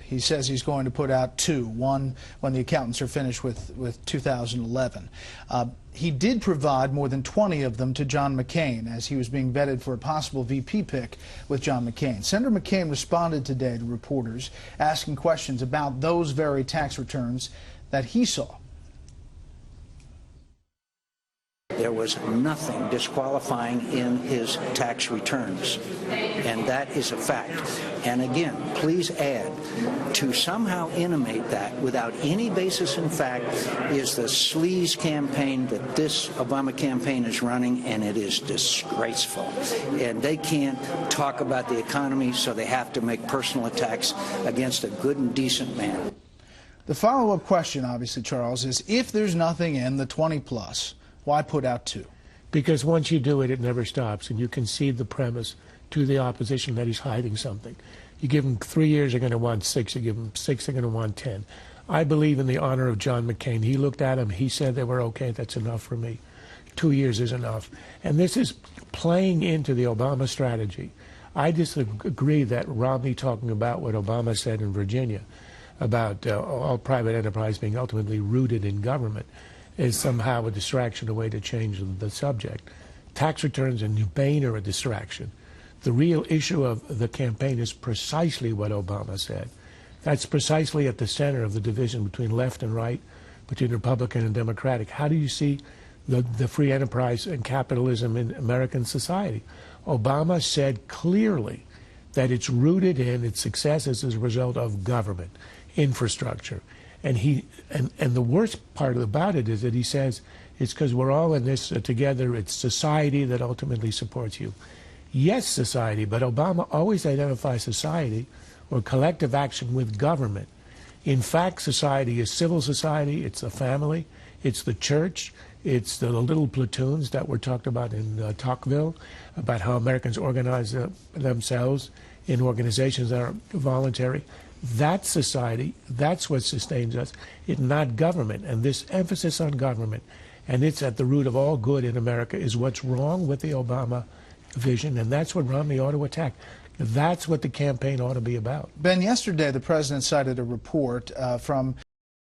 He says he's going to put out 2, one when the accountants are finished with 2011. He did provide more than 20 of them to John McCain as he was being vetted for a possible VP pick with John McCain. Senator McCain responded today to reporters asking questions about those very tax returns that he saw. There was nothing disqualifying in his tax returns, and that is a fact. And again, please add, to somehow intimate that without any basis in fact is the sleaze campaign that this Obama campaign is running, and it is disgraceful. And they can't talk about the economy, so they have to make personal attacks against a good and decent man. The follow-up question, obviously, Charles, is if there's nothing in the 20-plus, why put out 2? Because once you do it, it never stops, and you concede the premise to the opposition that he's hiding something. You give them 3 years, they're going to want 6. You give them 6, they're going to want 10. I believe in the honor of John McCain. He looked at them, he said they were okay, that's enough for me. 2 years is enough. And this is playing into the Obama strategy. I disagree that Romney talking about what Obama said in Virginia about all private enterprise being ultimately rooted in government is somehow a distraction, a way to change the subject. Tax returns and Baier are a distraction. The real issue of the campaign is precisely what Obama said. That's precisely at the center of the division between left and right, between Republican and Democratic. How do you see the free enterprise and capitalism in American society? Obama said clearly that it's rooted in its success as a result of government, infrastructure. And the worst part about it is that he says it's because we're all in this together. It's society that ultimately supports you. Yes, society, but Obama always identifies society or collective action with government. In fact, society is civil society, it's the family, it's the church, it's the little platoons that were talked about in Tocqueville, about how Americans organize themselves in organizations that are voluntary. That's society, that's what sustains us, it's not government. And this emphasis on government, and it's at the root of all good in America, is what's wrong with the Obama vision, and that's what Romney ought to attack. That's what the campaign ought to be about. Ben, yesterday the president cited a report from